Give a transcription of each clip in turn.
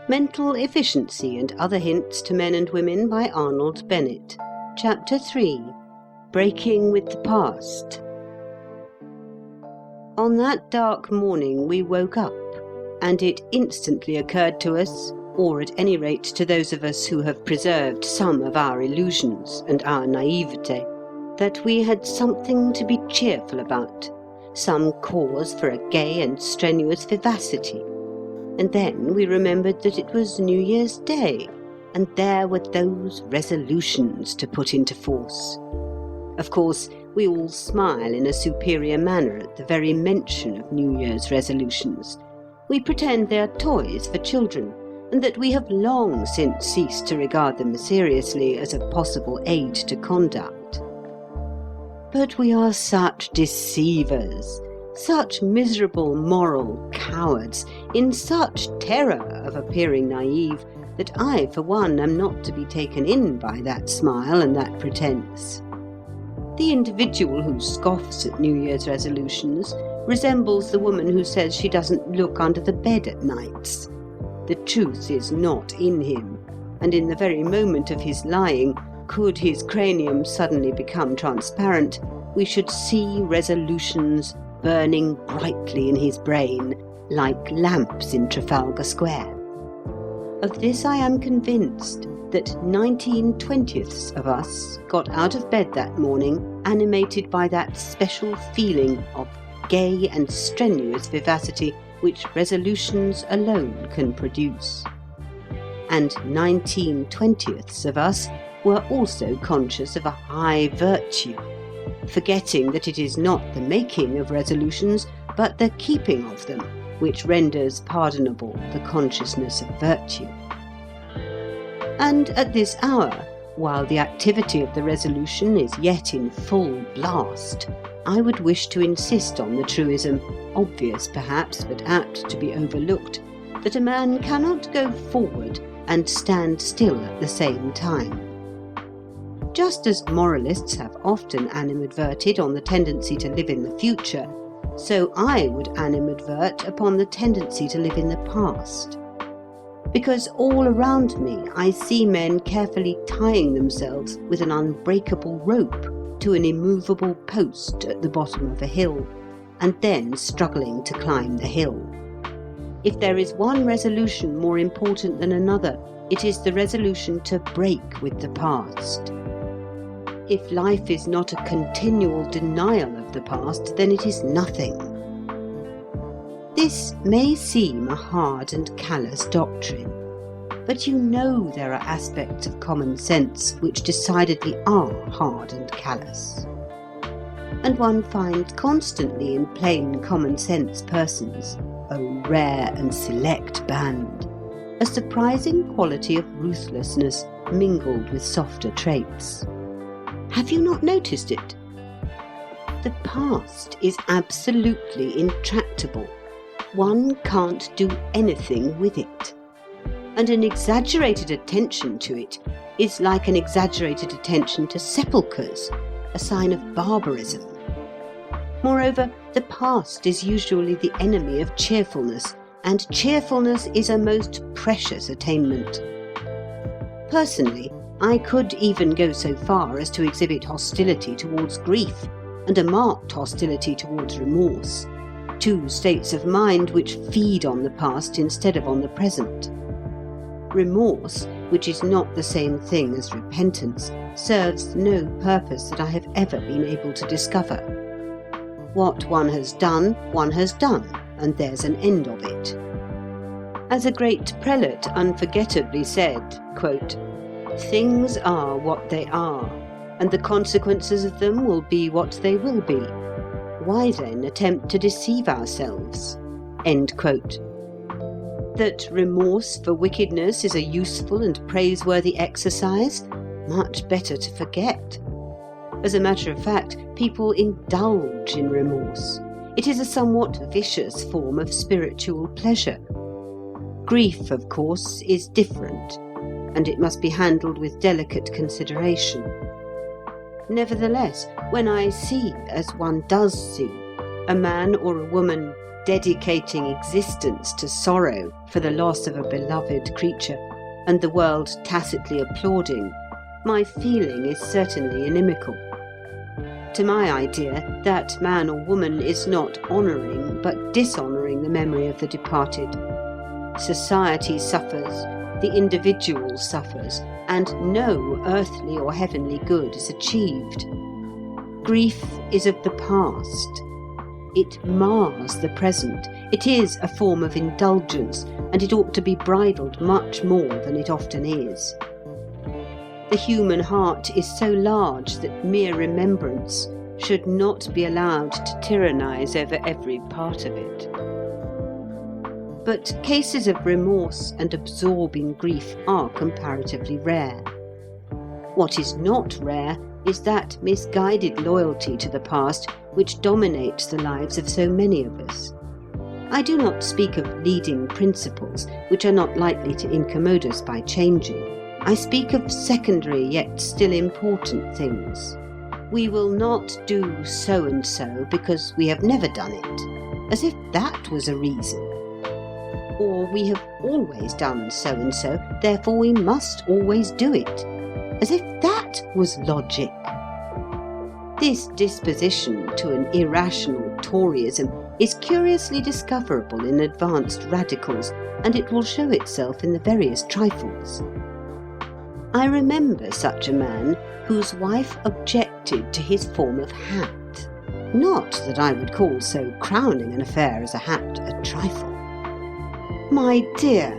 Mental Efficiency and Other Hints to Men and Women by Arnold Bennett. Chapter 3. Breaking with the Past. On that dark morning we woke up, and it instantly occurred to us, or at any rate to those of us who have preserved some of our illusions and our naivete, that we had something to be cheerful about, some cause for a gay and strenuous vivacity. And then we remembered that it was New Year's Day, and there were those resolutions to put into force. Of course, we all smile in a superior manner at the very mention of New Year's resolutions. We pretend they are toys for children, and that we have long since ceased to regard them seriously as a possible aid to conduct. But we are such deceivers, such miserable moral cowards, in such terror of appearing naive, that I, for one, am not to be taken in by that smile and that pretence. The individual who scoffs at New Year's resolutions resembles the woman who says she doesn't look under the bed at nights. The truth is not in him, and in the very moment of his lying, could his cranium suddenly become transparent, we should see resolutions burning brightly in his brain, like lamps in Trafalgar Square. Of this I am convinced, that 19/20ths of us got out of bed that morning animated by that special feeling of gay and strenuous vivacity which resolutions alone can produce. And 19/20ths of us were also conscious of a high virtue, forgetting that it is not the making of resolutions, but the keeping of them, which renders pardonable the consciousness of virtue. And at this hour, while the activity of the resolution is yet in full blast, I would wish to insist on the truism, obvious perhaps, but apt to be overlooked, that a man cannot go forward and stand still at the same time. Just as moralists have often animadverted on the tendency to live in the future, so I would animadvert upon the tendency to live in the past. Because all around me I see men carefully tying themselves with an unbreakable rope to an immovable post at the bottom of a hill, and then struggling to climb the hill. If there is one resolution more important than another, it is the resolution to break with the past. If life is not a continual denial of the past, then it is nothing. This may seem a hard and callous doctrine, but you know there are aspects of common sense which decidedly are hard and callous. And one finds constantly in plain common sense persons, O rare and select band, a surprising quality of ruthlessness mingled with softer traits. Have you not noticed it? The past is absolutely intractable. One can't do anything with it. And an exaggerated attention to it is like an exaggerated attention to sepulchres, a sign of barbarism. Moreover, the past is usually the enemy of cheerfulness, and cheerfulness is a most precious attainment. Personally, I could even go so far as to exhibit hostility towards grief, and a marked hostility towards remorse, two states of mind which feed on the past instead of on the present. Remorse, which is not the same thing as repentance, serves no purpose that I have ever been able to discover. What one has done, and there's an end of it. As a great prelate unforgettably said, quote, "Things are what they are, and the consequences of them will be what they will be. Why then attempt to deceive ourselves?" End quote. That remorse for wickedness is a useful and praiseworthy exercise, much better to forget. As a matter of fact, people indulge in remorse. It is a somewhat vicious form of spiritual pleasure. Grief, of course, is different, and it must be handled with delicate consideration. Nevertheless, when I see, as one does see, a man or a woman dedicating existence to sorrow for the loss of a beloved creature, and the world tacitly applauding, my feeling is certainly inimical. To my idea, that man or woman is not honouring, but dishonouring the memory of the departed. Society suffers, the individual suffers, and no earthly or heavenly good is achieved. Grief is of the past. It mars the present. It is a form of indulgence, and it ought to be bridled much more than it often is. The human heart is so large that mere remembrance should not be allowed to tyrannize over every part of it. But cases of remorse and absorbing grief are comparatively rare. What is not rare is that misguided loyalty to the past which dominates the lives of so many of us. I do not speak of leading principles which are not likely to incommode us by changing. I speak of secondary yet still important things. We will not do so and so because we have never done it, as if that was a reason. Or we have always done so and so, therefore we must always do it, as if that was logic. This disposition to an irrational Toryism is curiously discoverable in advanced radicals, and it will show itself in the veriest trifles. I remember such a man whose wife objected to his form of hat. Not that I would call so crowning an affair as a hat a trifle. "My dear,"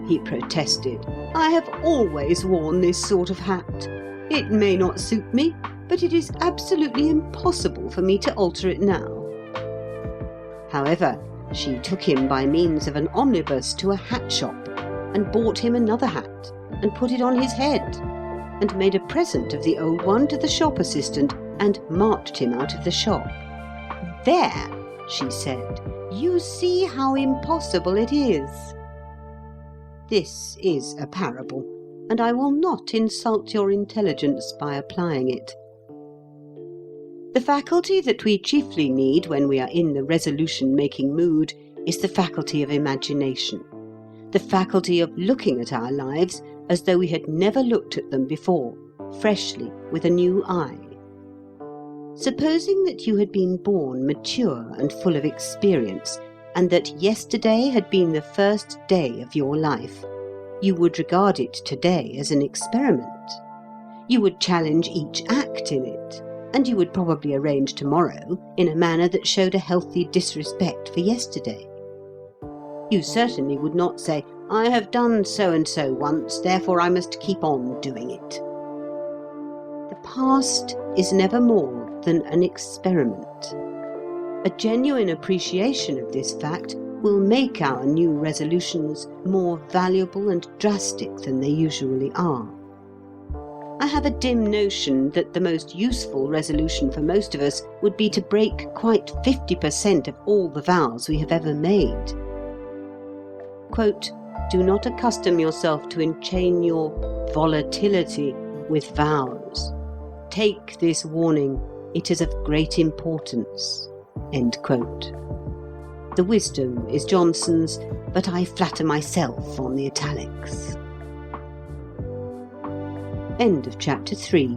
he protested, "I have always worn this sort of hat. It may not suit me, but it is absolutely impossible for me to alter it now." However, she took him by means of an omnibus to a hat shop, and bought him another hat, and put it on his head, and made a present of the old one to the shop assistant, and marched him out of the shop. "There," she said, "you see how impossible it is." This is a parable, and I will not insult your intelligence by applying it. The faculty that we chiefly need when we are in the resolution-making mood is the faculty of imagination, the faculty of looking at our lives as though we had never looked at them before, freshly, with a new eye. Supposing that you had been born mature and full of experience, and that yesterday had been the first day of your life, you would regard it today as an experiment. You would challenge each act in it, and you would probably arrange tomorrow in a manner that showed a healthy disrespect for yesterday. You certainly would not say, "I have done so-and-so once, therefore I must keep on doing it." The past is never more than an experiment. A genuine appreciation of this fact will make our new resolutions more valuable and drastic than they usually are. I have a dim notion that the most useful resolution for most of us would be to break quite 50% of all the vows we have ever made. Quote, "Do not accustom yourself to enchain your volatility with vows. Take this warning, it is of great importance." End quote. The wisdom is Johnson's, but I flatter myself on the italics. End of chapter 3.